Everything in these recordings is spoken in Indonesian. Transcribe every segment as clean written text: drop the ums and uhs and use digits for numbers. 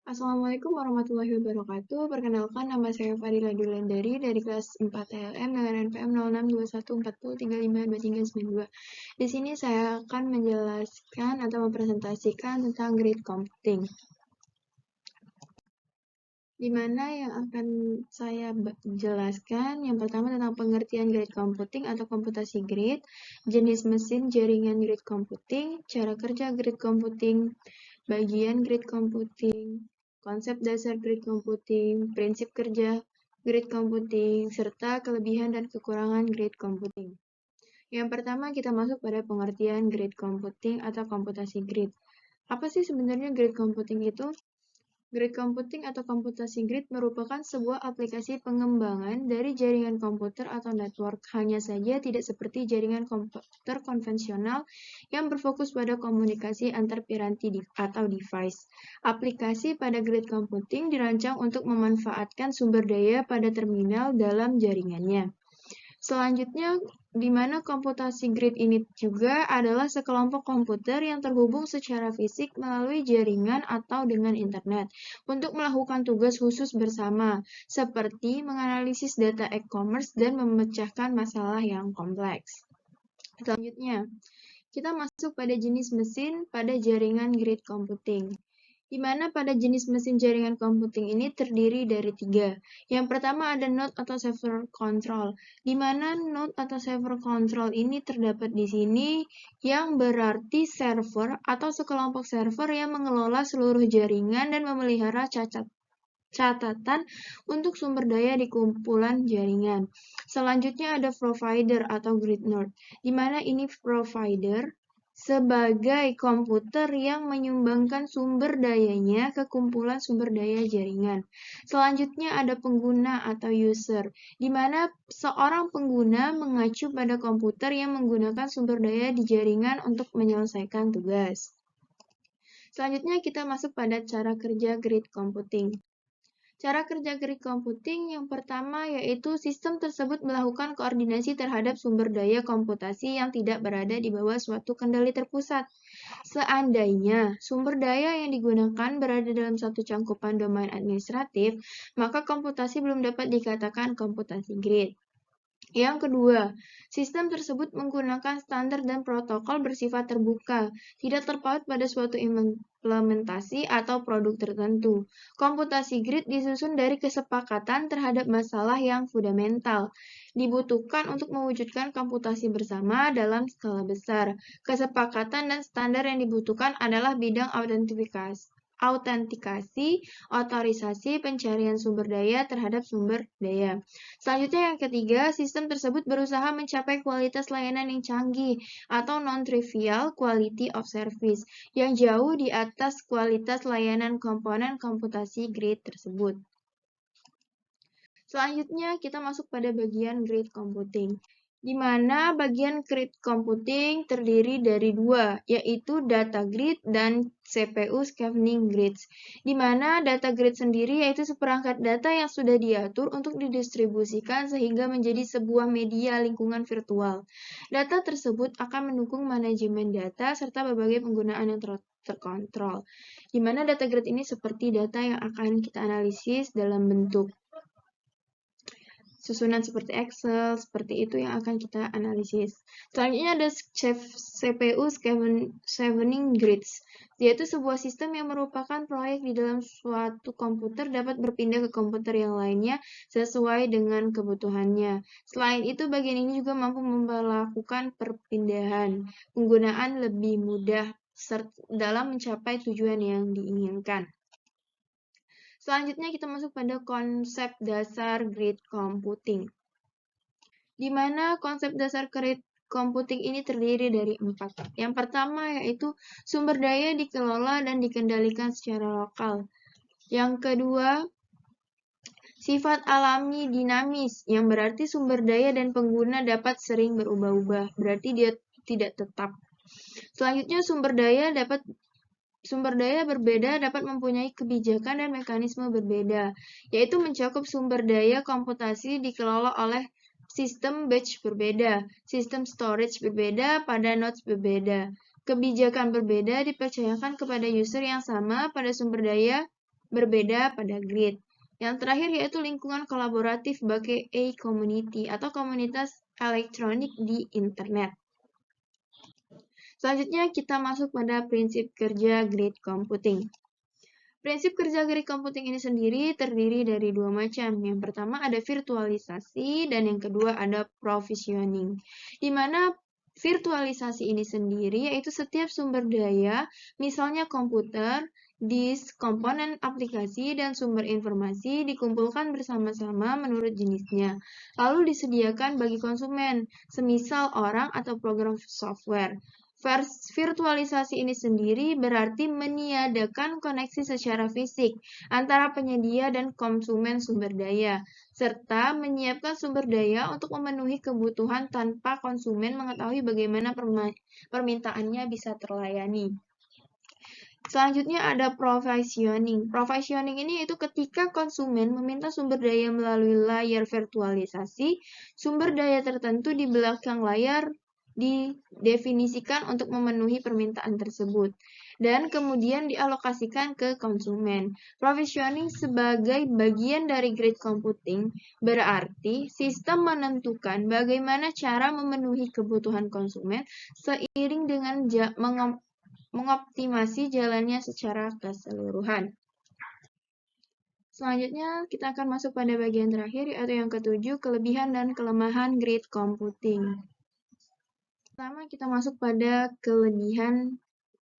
Assalamualaikum warahmatullahi wabarakatuh. Perkenalkan, nama saya Fadila Dulandari dari kelas 4 TLM dengan NPM 062140352392. Di sini saya akan menjelaskan atau mempresentasikan tentang grid computing. Di mana yang akan saya jelaskan, yang pertama tentang pengertian grid computing atau komputasi grid, jenis mesin jaringan grid computing, cara kerja grid computing, bagian grid computing, konsep dasar grid computing, prinsip kerja grid computing, serta kelebihan dan kekurangan grid computing. Yang pertama kita masuk pada pengertian grid computing atau komputasi grid. Apa sih sebenarnya grid computing itu? Grid computing atau komputasi grid merupakan sebuah aplikasi pengembangan dari jaringan komputer atau network. Hanya saja tidak seperti jaringan komputer konvensional yang berfokus pada komunikasi antar piranti atau device. Aplikasi pada grid computing dirancang untuk memanfaatkan sumber daya pada terminal dalam jaringannya. Selanjutnya, di mana komputasi grid ini juga adalah sekelompok komputer yang terhubung secara fisik melalui jaringan atau dengan internet untuk melakukan tugas khusus bersama, seperti menganalisis data e-commerce dan memecahkan masalah yang kompleks. Selanjutnya, kita masuk pada jenis mesin pada jaringan grid computing, di mana pada jenis mesin jaringan computing ini terdiri dari 3. Yang pertama ada node atau server control, di mana node atau server control ini terdapat di sini yang berarti server atau sekelompok server yang mengelola seluruh jaringan dan memelihara catatan untuk sumber daya di kumpulan jaringan. Selanjutnya ada provider atau grid node, di mana ini provider sebagai komputer yang menyumbangkan sumber dayanya ke kumpulan sumber daya jaringan. Selanjutnya ada pengguna atau user, di mana seorang pengguna mengacu pada komputer yang menggunakan sumber daya di jaringan untuk menyelesaikan tugas. Selanjutnya kita masuk pada cara kerja grid computing. Cara kerja grid computing yang pertama yaitu sistem tersebut melakukan koordinasi terhadap sumber daya komputasi yang tidak berada di bawah suatu kendali terpusat. Seandainya sumber daya yang digunakan berada dalam satu cangkupan domain administratif, maka komputasi belum dapat dikatakan komputasi grid. Yang kedua, sistem tersebut menggunakan standar dan protokol bersifat terbuka, tidak terpaut pada suatu implementasi atau produk tertentu. Komputasi grid disusun dari kesepakatan terhadap masalah yang fundamental, dibutuhkan untuk mewujudkan komputasi bersama dalam skala besar. Kesepakatan dan standar yang dibutuhkan adalah bidang autentikasi, otorisasi, pencarian sumber daya terhadap sumber daya. Selanjutnya yang ketiga, sistem tersebut berusaha mencapai kualitas layanan yang canggih atau non-trivial quality of service yang jauh di atas kualitas layanan komponen komputasi grid tersebut. Selanjutnya kita masuk pada bagian grid computing, di mana bagian grid computing terdiri dari 2, yaitu data grid dan CPU scavening grids. Di mana data grid sendiri yaitu seperangkat data yang sudah diatur untuk didistribusikan sehingga menjadi sebuah media lingkungan virtual. Data tersebut akan mendukung manajemen data serta berbagai penggunaan yang terkontrol. Di mana data grid ini seperti data yang akan kita analisis dalam bentuk susunan seperti Excel, seperti itu yang akan kita analisis. Selanjutnya ada CPU scavening grids, yaitu sebuah sistem yang merupakan proyek di dalam suatu komputer dapat berpindah ke komputer yang lainnya sesuai dengan kebutuhannya. Selain itu, bagian ini juga mampu melakukan perpindahan penggunaan lebih mudah dalam mencapai tujuan yang diinginkan. Selanjutnya kita masuk pada konsep dasar grid computing, di mana konsep dasar grid computing ini terdiri dari 4. Yang pertama yaitu sumber daya dikelola dan dikendalikan secara lokal. Yang kedua, sifat alami dinamis, yang berarti sumber daya dan pengguna dapat sering berubah-ubah, berarti dia tidak tetap. Selanjutnya, sumber daya berbeda dapat mempunyai kebijakan dan mekanisme berbeda, yaitu mencakup sumber daya komputasi dikelola oleh sistem batch berbeda, sistem storage berbeda pada nodes berbeda. Kebijakan berbeda dipercayakan kepada user yang sama pada sumber daya berbeda pada grid. Yang terakhir yaitu lingkungan kolaboratif sebagai e-community atau komunitas elektronik di internet. Selanjutnya kita masuk pada prinsip kerja grid computing. Prinsip kerja grid computing ini sendiri terdiri dari dua macam. Yang pertama ada virtualisasi dan yang kedua ada provisioning. Di mana virtualisasi ini sendiri yaitu setiap sumber daya, misalnya komputer, disk, komponen aplikasi, dan sumber informasi dikumpulkan bersama-sama menurut jenisnya. Lalu disediakan bagi konsumen, semisal orang atau program software. Virtualisasi ini sendiri berarti meniadakan koneksi secara fisik antara penyedia dan konsumen sumber daya, serta menyiapkan sumber daya untuk memenuhi kebutuhan tanpa konsumen mengetahui bagaimana permintaannya bisa terlayani. Selanjutnya ada provisioning. Provisioning ini itu ketika konsumen meminta sumber daya melalui layar virtualisasi, sumber daya tertentu di belakang layar didefinisikan untuk memenuhi permintaan tersebut dan kemudian dialokasikan ke konsumen. Provisioning sebagai bagian dari grid computing berarti sistem menentukan bagaimana cara memenuhi kebutuhan konsumen seiring dengan mengoptimasi jalannya secara keseluruhan. Selanjutnya, kita akan masuk pada bagian terakhir, yaitu yang ketujuh, kelebihan dan kelemahan grid computing. Pertama, kita masuk pada kelebihan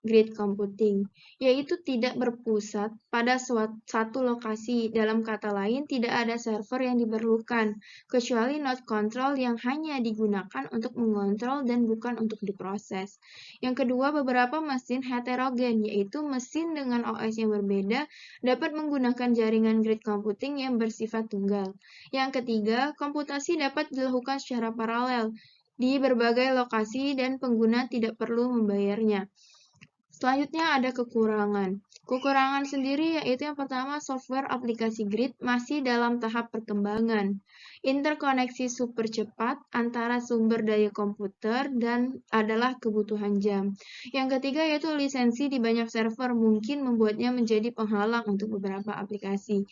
grid computing, yaitu tidak berpusat pada satu lokasi. Dalam kata lain, tidak ada server yang diperlukan, kecuali node control yang hanya digunakan untuk mengontrol dan bukan untuk diproses. Yang kedua, beberapa mesin heterogen, yaitu mesin dengan OS yang berbeda, dapat menggunakan jaringan grid computing yang bersifat tunggal. Yang ketiga, komputasi dapat dilakukan secara paralel di berbagai lokasi dan pengguna tidak perlu membayarnya. Selanjutnya ada kekurangan. Kekurangan sendiri yaitu yang pertama software aplikasi grid masih dalam tahap perkembangan. Interkoneksi super cepat antara sumber daya komputer dan adalah kebutuhan jam. Yang ketiga yaitu lisensi di banyak server mungkin membuatnya menjadi penghalang untuk beberapa aplikasi.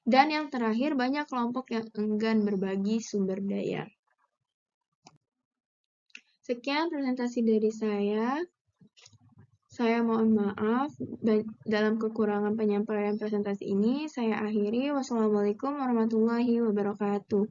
Dan yang terakhir banyak kelompok yang enggan berbagi sumber daya. Sekian presentasi dari saya. Saya mohon maaf dalam kekurangan penyampaian presentasi ini. Saya akhiri. Wassalamualaikum warahmatullahi wabarakatuh.